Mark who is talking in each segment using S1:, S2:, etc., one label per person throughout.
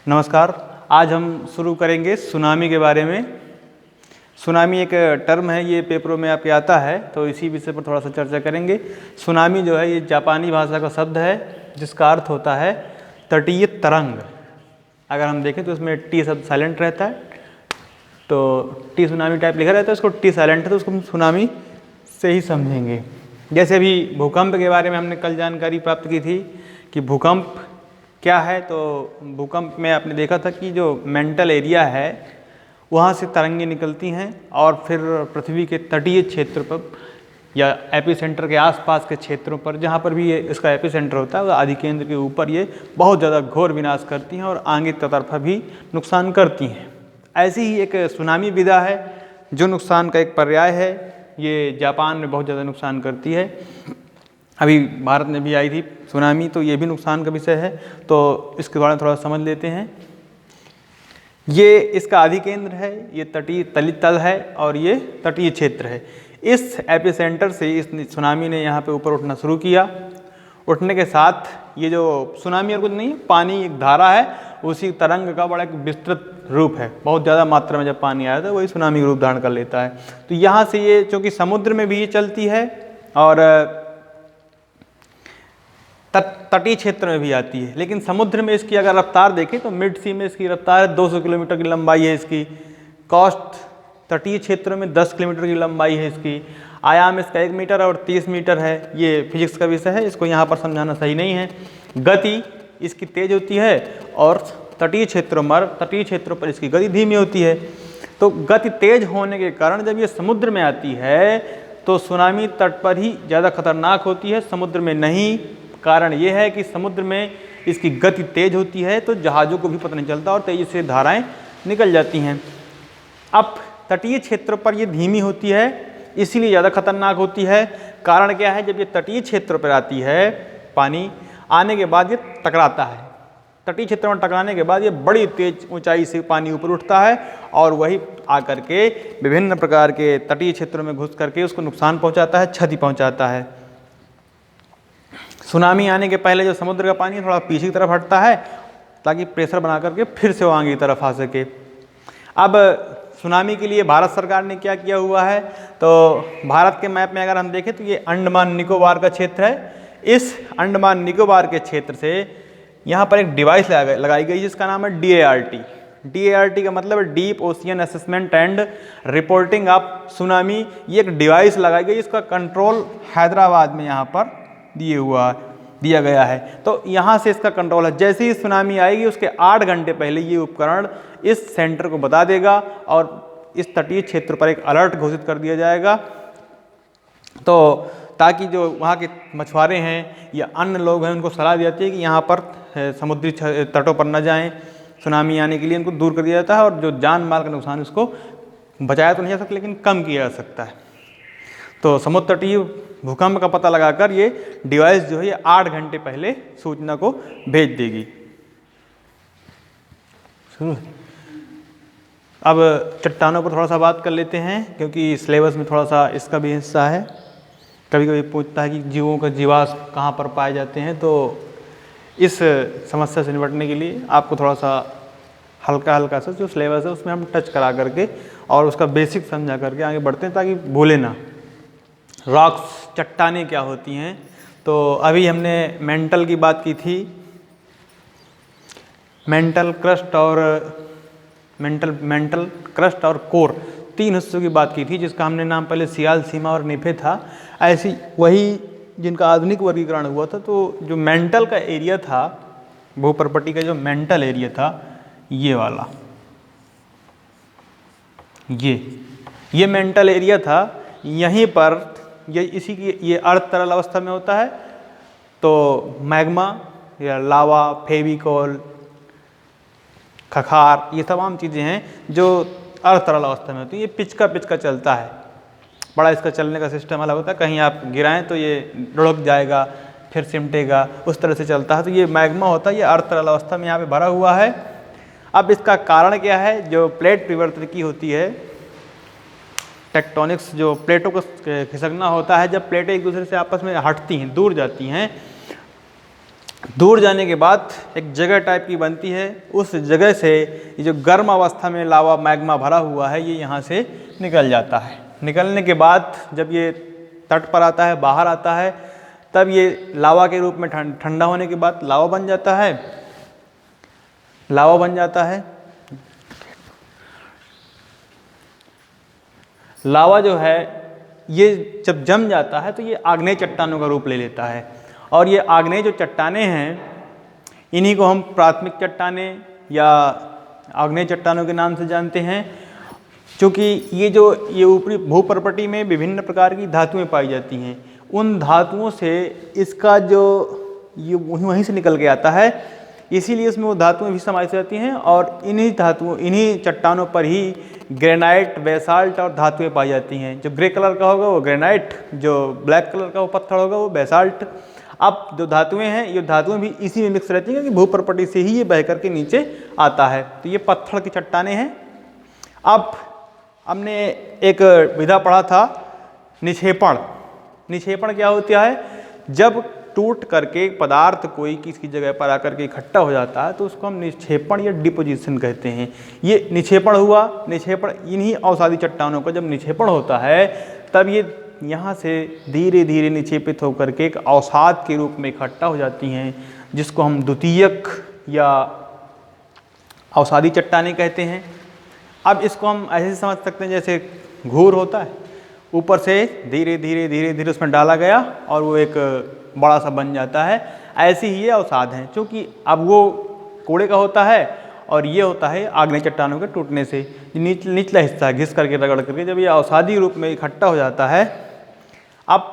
S1: नमस्कार। आज हम शुरू करेंगे सुनामी के बारे में। सुनामी एक टर्म है, ये पेपरों में आपके आता है, तो इसी विषय पर थोड़ा सा चर्चा करेंगे। सुनामी जो है ये जापानी भाषा का शब्द है जिसका अर्थ होता है तटीय तरंग। अगर हम देखें तो इसमें टी शब्द साइलेंट रहता है, तो टी सुनामी टाइप लिखा रहता है, उसको टी साइलेंट है तो उसको हम सुनामी से ही समझेंगे। जैसे अभी भूकंप के बारे में हमने कल जानकारी प्राप्त की थी कि भूकंप क्या है। तो भूकंप में आपने देखा था कि जो मेंटल एरिया है वहाँ से तरंगें निकलती हैं और फिर पृथ्वी के तटीय क्षेत्र पर या एपिसेंटर के आसपास के क्षेत्रों पर, जहाँ पर भी ये इसका एपिसेंटर होता है, आदि केंद्र के ऊपर ये बहुत ज़्यादा घोर विनाश करती हैं और आगे की तरफ भी नुकसान करती हैं। ऐसी ही एक सुनामी विधा है जो नुकसान का एक पर्याय है। ये जापान में बहुत ज़्यादा नुकसान करती है। अभी भारत में भी आई थी सुनामी, तो ये भी नुकसान का विषय है, तो इसके बारे में थोड़ा समझ लेते हैं। ये इसका आदि केंद्र है, ये तटीय तल है और ये तटीय क्षेत्र है। इस एपिसेंटर से इस सुनामी ने यहाँ पे ऊपर उठना शुरू किया। उठने के साथ ये जो सुनामी और कुछ नहीं, पानी एक धारा है, उसी तरंग का बड़ा एक विस्तृत रूप है। बहुत ज़्यादा मात्रा में जब पानी आया था वही सुनामी रूप धारण कर लेता है। तो यहाँ से ये चूँकि समुद्र में भी ये चलती है और तटीय क्षेत्र में भी आती है, लेकिन समुद्र में इसकी अगर रफ्तार देखें तो मिड सी में इसकी रफ्तार है 200 किलोमीटर की लंबाई है इसकी। कोस्ट तटीय क्षेत्रों में 10 किलोमीटर की लंबाई है इसकी। आयाम इसका 1 मीटर और 30 मीटर है। ये फिजिक्स का विषय है, इसको यहाँ पर समझाना सही नहीं है। गति इसकी तेज होती है और तटीय क्षेत्रों पर इसकी गति धीमी होती है। तो गति तेज होने के कारण जब ये समुद्र में आती है तो सुनामी तट पर ही ज़्यादा खतरनाक होती है, समुद्र में नहीं। कारण ये है कि समुद्र में इसकी गति तेज होती है तो जहाज़ों को भी पता नहीं चलता और तेजी से धाराएं निकल जाती हैं। अब तटीय क्षेत्र पर ये धीमी होती है, इसीलिए ज़्यादा खतरनाक होती है। कारण क्या है, जब ये तटीय क्षेत्र पर आती है पानी आने के बाद ये टकराता है। तटीय क्षेत्र में टकराने के बाद ये बड़ी तेज ऊंचाई से पानी ऊपर उठता है और वही आकर के विभिन्न प्रकार के तटीय क्षेत्रों में घुस करके उसको नुकसान पहुँचाता है, क्षति पहुँचाता है। सुनामी आने के पहले जो समुद्र का पानी थोड़ा पीछे की तरफ हटता है ताकि प्रेशर बना करके फिर से वो आगे की तरफ आ सके। अब सुनामी के लिए भारत सरकार ने क्या किया हुआ है, तो भारत के मैप में अगर हम देखें तो ये अंडमान निकोबार का क्षेत्र है। इस अंडमान निकोबार के क्षेत्र से यहाँ पर एक डिवाइस लगाई गई जिसका नाम है DART। DART का मतलब है deep ocean assessment and reporting of tsunami. ये एक डिवाइस लगाई गई, इसका कंट्रोल हैदराबाद में यहाँ पर दिया गया है। तो यहाँ से इसका कंट्रोल है। जैसे ही सुनामी आएगी उसके 8 घंटे पहले ये उपकरण इस सेंटर को बता देगा और इस तटीय क्षेत्र पर एक अलर्ट घोषित कर दिया जाएगा, तो ताकि जो वहाँ के मछुआरे हैं या अन्य लोग हैं उनको सलाह दी जाती है कि यहाँ पर समुद्री तटों पर न जाएं। सुनामी आने के लिए इनको दूर कर दिया जाता है और जो जान माल का नुकसान उसको बचाया तो नहीं जा सकता लेकिन कम किया जा सकता है। तो समुद्र तटीय भूकंप का पता लगाकर ये डिवाइस जो है ये 8 घंटे पहले सूचना को भेज देगी। अब चट्टानों पर थोड़ा सा बात कर लेते हैं क्योंकि सिलेबस में थोड़ा सा इसका भी हिस्सा है। कभी कभी पूछता है कि जीवों का जीवाश्म कहाँ पर पाए जाते हैं, तो इस समस्या से निपटने के लिए आपको थोड़ा सा हल्का सा जो सिलेबस है उसमें हम टच करा करके और उसका बेसिक समझा करके आगे बढ़ते हैं ताकि भूले ना। रॉक्स चट्टानें क्या होती हैं, तो अभी हमने मेंटल की बात की थी। मेंटल क्रस्ट और कोर 3 हिस्सों की बात की थी, जिसका हमने नाम पहले सियाल, सीमा और निफे था। ऐसी वही जिनका आधुनिक वर्गीकरण हुआ था। तो जो मेंटल का एरिया था, भूप्रपट्टी का जो मेंटल एरिया था, ये वाला ये मेंटल एरिया था। यहीं पर ये अर्ध तरल अवस्था में होता है, तो मैग्मा या लावा, फेविकोल, खखार, ये तमाम चीज़ें हैं जो अर्ध तरल अवस्था में होती है। ये पिच का चलता है, बड़ा इसका चलने का सिस्टम अलग होता है। कहीं आप गिराएं तो ये लुढ़क जाएगा, फिर सिमटेगा, उस तरह से चलता है। तो ये मैग्मा होता है, ये अर्ध तरल अवस्था में यहाँ पे भरा हुआ है। अब इसका कारण क्या है, जो प्लेट विवर्तनिकी होती है, टेक्टोनिक्स, जो प्लेटों को खिसकना होता है, जब प्लेटें एक दूसरे से आपस में हटती हैं, दूर जाती हैं, दूर जाने के बाद एक जगह टाइप की बनती है, उस जगह से ये जो गर्म अवस्था में लावा मैग्मा भरा हुआ है ये यहाँ से निकल जाता है। निकलने के बाद जब ये तट पर आता है, बाहर आता है, तब ये लावा के रूप में ठंडा होने के बाद लावा बन जाता है। लावा बन जाता है। लावा जो है ये जब जम जाता है तो ये आग्नेय चट्टानों का रूप ले लेता है, और ये आग्नेय जो चट्टानें हैं इन्हीं को हम प्राथमिक चट्टानें या आग्नेय चट्टानों के नाम से जानते हैं, क्योंकि ये ऊपरी भूपर्पटी में विभिन्न प्रकार की धातुएं पाई जाती हैं। उन धातुओं से इसका जो ये वहीं से निकल के आता है, इसीलिए इसमें वो धातुएं भी समाहित रहती हैं, और इन्हीं चट्टानों पर ही ग्रेनाइट, बेसाल्ट और धातुएं पाई जाती हैं। जो ग्रे कलर का होगा वो ग्रेनाइट, जो ब्लैक कलर का वो पत्थर होगा वो बेसाल्ट। अब जो धातुएं हैं ये धातुएं भी इसी में मिक्स रहती हैं, क्योंकि भूपर्पटी से ही ये बह करके नीचे आता है। तो ये पत्थर की चट्टानें हैं। अब हमने एक विधा पढ़ा था निक्षेपण। निक्षेपण क्या होता है? जब टूट करके पदार्थ कोई किसी जगह पर आकर के इकट्ठा हो जाता है तो उसको हम निक्षेपण या डिपोजिशन कहते हैं। ये निक्षेपण हुआ। निक्षेपण इन्हीं अवसादी चट्टानों का जब निक्षेपण होता है तब ये यहाँ से धीरे धीरे निक्षेपित होकर के एक अवसाद के रूप में इकट्ठा हो जाती हैं, जिसको हम द्वितीयक या अवसादी चट्टानें कहते हैं। अब इसको हम ऐसे समझ सकते हैं जैसे घूर होता है, ऊपर से धीरे धीरे धीरे धीरे उसमें डाला गया और वो एक बड़ा सा बन जाता है। ऐसे ही ये अवसाद हैं, क्योंकि अब वो कोड़े का होता है और ये होता है आग्नेय चट्टानों के टूटने से। निचला हिस्सा घिस करके रगड़ करके जब ये अवसादी रूप में इकट्ठा हो जाता है, अब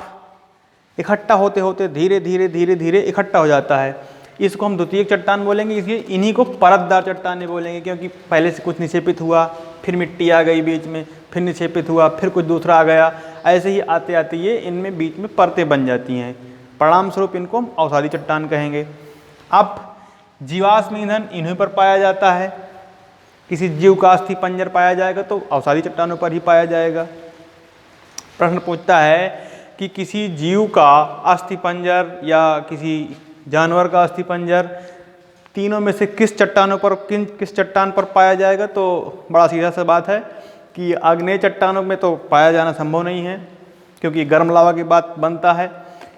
S1: इकट्ठा होते होते धीरे धीरे धीरे धीरे इकट्ठा हो जाता है, इसको हम द्वितीयक चट्टान बोलेंगे। इसलिए इन्हीं को परतदार चट्टानें बोलेंगे, क्योंकि पहले से कुछ निक्षेपित हुआ, फिर मिट्टी आ गई बीच में, फिर निक्षेपित हुआ, फिर कुछ दूसरा आ गया। ऐसे ही आते आते ये इनमें बीच में परतें बन जाती हैं। परिणाम स्वरूप इनको हम अवसादी चट्टान कहेंगे। अब जीवाश्म ईंधन इन्हीं पर पाया जाता है। किसी जीव का अस्थि पंजर पाया जाएगा तो अवसादी चट्टानों पर ही पाया जाएगा। प्रश्न पूछता है कि किसी जीव का अस्थि पंजर या किसी जानवर का अस्थि पंजर तीनों में से किस चट्टान पर पाया जाएगा? तो बड़ा सीधा सा बात है कि आग्नेय चट्टानों में तो पाया जाना संभव नहीं है, क्योंकि गर्म लावा के बाद बनता है।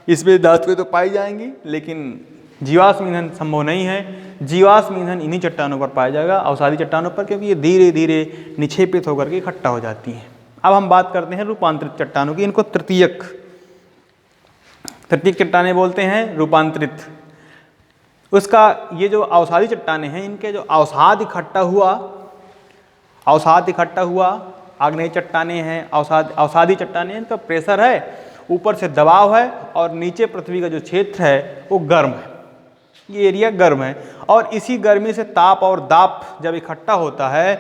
S1: इसमें धातुएं तो पाई जाएंगी, लेकिन जीवाश्म ईंधन संभव नहीं है। जीवाश्म ईंधन इन्हीं चट्टानों पर पाया जाएगा, अवसादी चट्टानों पर, क्योंकि ये धीरे धीरे निक्षेपित होकर के इकट्ठा हो जाती हैं। अब हम बात करते हैं रूपांतरित चट्टानों की। इनको तृतीयक चट्टानें बोलते हैं, रूपांतरित। उसका ये जो अवसादी चट्टानें हैं, इनके जो अवसाद इकट्ठा हुआ आग्नेय चट्टानें हैं, अवसादी चट्टानें, इनका प्रेशर है, ऊपर से दबाव है, और नीचे पृथ्वी का जो क्षेत्र है वो गर्म है। ये एरिया गर्म है, और इसी गर्मी से ताप और दाब जब इकट्ठा होता है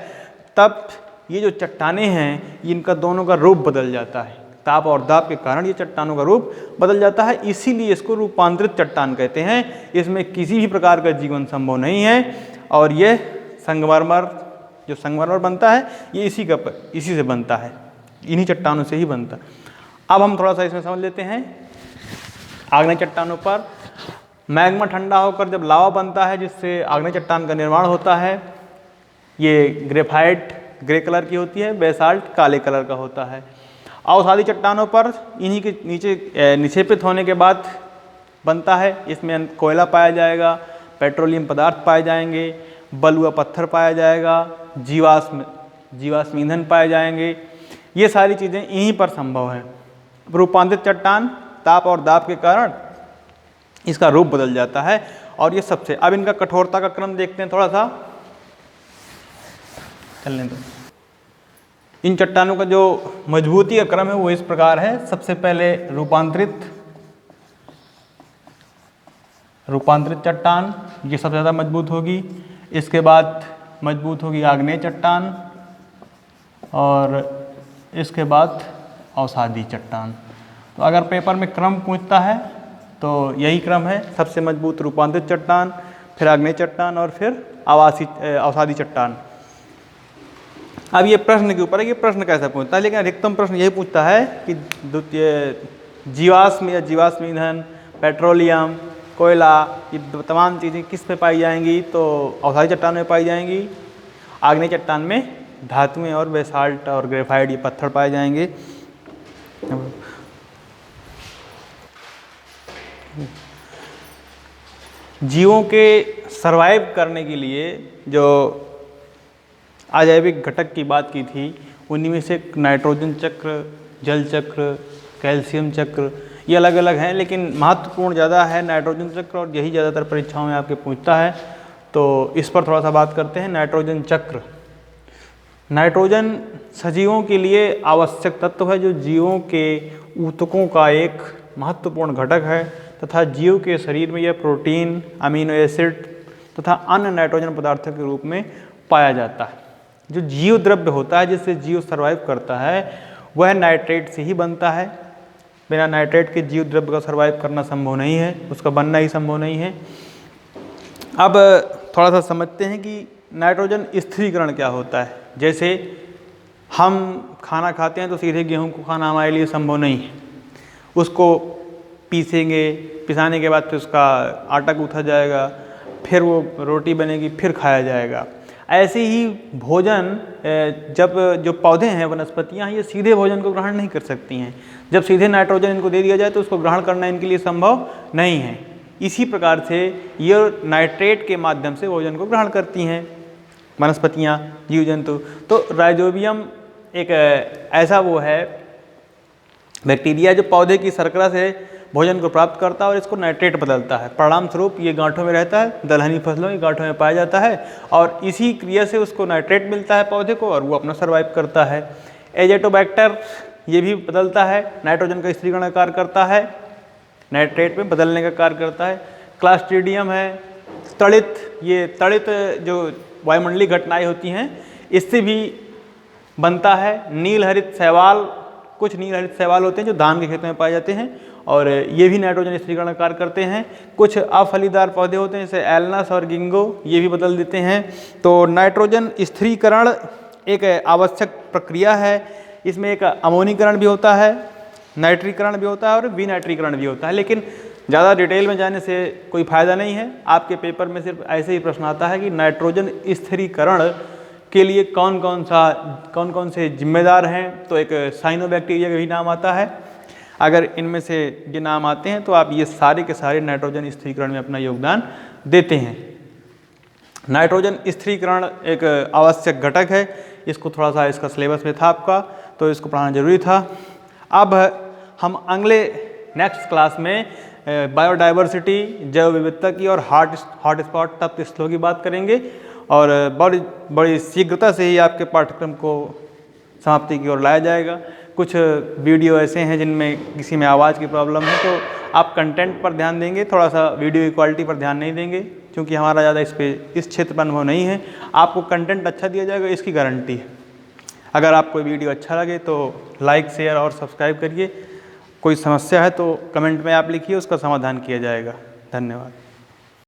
S1: तब ये जो चट्टानें हैं इनका दोनों का रूप बदल जाता है। ताप और दाब के कारण ये चट्टानों का रूप बदल जाता है, इसीलिए इसको रूपांतरित चट्टान कहते हैं। इसमें किसी भी प्रकार का जीवन संभव नहीं है, और ये संगमरमर बनता है ये इसी से बनता है, इन्हीं चट्टानों से ही बनता है। अब हम थोड़ा सा इसमें समझ लेते हैं। आग्नेय चट्टानों पर मैग्मा ठंडा होकर जब लावा बनता है, जिससे आग्नेय चट्टान का निर्माण होता है, ये ग्रेफाइट ग्रे कलर की होती है, बेसाल्ट काले कलर का होता है। अवसादी चट्टानों पर इन्हीं के नीचे निक्षेपित होने के बाद बनता है। इसमें कोयला पाया जाएगा, पेट्रोलियम पदार्थ पाए जाएंगे, बलुआ पत्थर पाया जाएगा, जीवाश्म ईंधन पाए जाएंगे। ये सारी चीज़ें यहीं पर संभव है। रूपांतरित चट्टान ताप और दाब के कारण इसका रूप बदल जाता है, और ये सबसे। अब इनका कठोरता का क्रम देखते हैं थोड़ा सा, चलने दो। इन चट्टानों का जो मजबूती का क्रम है वो इस प्रकार है। सबसे पहले रूपांतरित चट्टान, ये सबसे ज़्यादा मजबूत होगी। इसके बाद मजबूत होगी आग्नेय चट्टान, और इसके बाद अवसादी चट्टान। तो अगर पेपर में क्रम पूछता है तो यही क्रम है। सबसे मजबूत रूपांतरित चट्टान, फिर आग्नेय चट्टान, और फिर अवसादी चट्टान। अब ये प्रश्न के ऊपर है कि प्रश्न कैसा पूछता है, लेकिन अधिकतम प्रश्न यही पूछता है कि जीवाश्म या जीवाश्म ईंधन, पेट्रोलियम, कोयला, ये तमाम चीज़ें किस में पाई जाएंगी? तो अवसादी चट्टान में पाई जाएंगी। आग्नेय चट्टान में धातुएं और बेसाल्ट और ग्रेफाइट, ये पत्थर पाए जाएंगे। जीवों के सरवाइव करने के लिए जो अजैविक घटक की बात की थी, उन्हीं में से नाइट्रोजन चक्र, जल चक्र, कैल्शियम चक्र, ये अलग अलग हैं, लेकिन महत्वपूर्ण ज़्यादा है नाइट्रोजन चक्र और यही ज़्यादातर परीक्षाओं में आपके पूछता है। तो इस पर थोड़ा सा बात करते हैं। नाइट्रोजन चक्र। नाइट्रोजन सजीवों के लिए आवश्यक तत्व है जो जीवों के ऊतकों का एक महत्वपूर्ण घटक है तथा जीव के शरीर में यह प्रोटीन, अमीनो एसिड तथा अन्य नाइट्रोजन पदार्थों के रूप में पाया जाता है। जो जीव द्रव्य होता है जिससे जीव सर्वाइव करता है वह नाइट्रेट से ही बनता है। बिना नाइट्रेट के जीव द्रव्य का सर्वाइव करना संभव नहीं है, उसका बनना ही संभव नहीं है। अब थोड़ा सा समझते हैं कि नाइट्रोजन स्थिरीकरण क्या होता है। जैसे हम खाना खाते हैं तो सीधे गेहूं को खाना हमारे लिए संभव नहीं है, उसको पीसेंगे, पिसाने के बाद फिर उसका आटा गूँथा जाएगा, फिर वो रोटी बनेगी, फिर खाया जाएगा। ऐसे ही भोजन जब जो पौधे हैं, वनस्पतियाँ, ये सीधे भोजन को ग्रहण नहीं कर सकती हैं। जब सीधे नाइट्रोजन इनको दे दिया जाए तो उसको ग्रहण करना इनके लिए संभव नहीं है। इसी प्रकार से ये नाइट्रेट के माध्यम से भोजन को ग्रहण करती हैं वनस्पतियाँ, जीव जंतु। तो राइजोबियम एक ऐसा वो है बैक्टीरिया जो पौधे की शर्करा से भोजन को प्राप्त करता है और इसको नाइट्रेट बदलता है। परिणाम स्वरूप ये गांठों में रहता है, दलहनी फसलों की गांठों में पाया जाता है और इसी क्रिया से उसको नाइट्रेट मिलता है पौधे को और वो अपना सर्वाइव करता है। एजेटोबैक्टर ये भी बदलता है, नाइट्रोजन का स्थिरीकरण का कार्य करता है, नाइट्रेट में बदलने का कार्य करता है। क्लास्ट्रीडियम है, तड़ित, ये तड़ित जो वायुमंडलीय घटनाएँ होती हैं इससे भी बनता है। नील हरित शैवाल, कुछ नील हरित शैवाल होते हैं जो धान के खेतों में पाए जाते हैं और ये भी नाइट्रोजन स्थिरीकरण का कार्य करते हैं। कुछ अफलीदार पौधे होते हैं जैसे एलनस और गिंगो, ये भी बदल देते हैं। तो नाइट्रोजन स्थिरीकरण एक आवश्यक प्रक्रिया है। इसमें एक अमोनीकरण भी होता है, नाइट्रीकरण भी होता है और विनाइट्रीकरण भी होता है, लेकिन ज़्यादा डिटेल में जाने से कोई फ़ायदा नहीं है। आपके पेपर में सिर्फ ऐसे ही प्रश्न आता है कि नाइट्रोजन स्थिरीकरण के लिए कौन कौन से जिम्मेदार हैं। तो एक साइनोबैक्टीरिया का भी नाम आता है। अगर इनमें से ये नाम आते हैं तो आप ये सारे के सारे नाइट्रोजन स्थिरीकरण में अपना योगदान देते हैं। नाइट्रोजन स्थिरीकरण एक आवश्यक घटक है। इसको थोड़ा सा इसका सिलेबस में था आपका, तो इसको पढ़ाना जरूरी था। अब हम अगले नेक्स्ट क्लास में बायोडाइवर्सिटी, जैव विविधता की और हॉटस्पॉट तप्त स्थलों की बात करेंगे और बड़ी शीघ्रता से ही आपके पाठ्यक्रम को समाप्ति की ओर लाया जाएगा। कुछ वीडियो ऐसे हैं जिनमें किसी में आवाज़ की प्रॉब्लम है तो आप कंटेंट पर ध्यान देंगे, थोड़ा सा वीडियो की क्वालिटी पर ध्यान नहीं देंगे, क्योंकि हमारा ज़्यादा इस क्षेत्र पर अनुभव नहीं है। आपको कंटेंट अच्छा दिया जाएगा, इसकी गारंटी है। अगर आपको वीडियो अच्छा लगे तो लाइक, शेयर और सब्सक्राइब करिए। कोई समस्या है तो कमेंट में आप लिखिए, उसका समाधान किया जाएगा। धन्यवाद।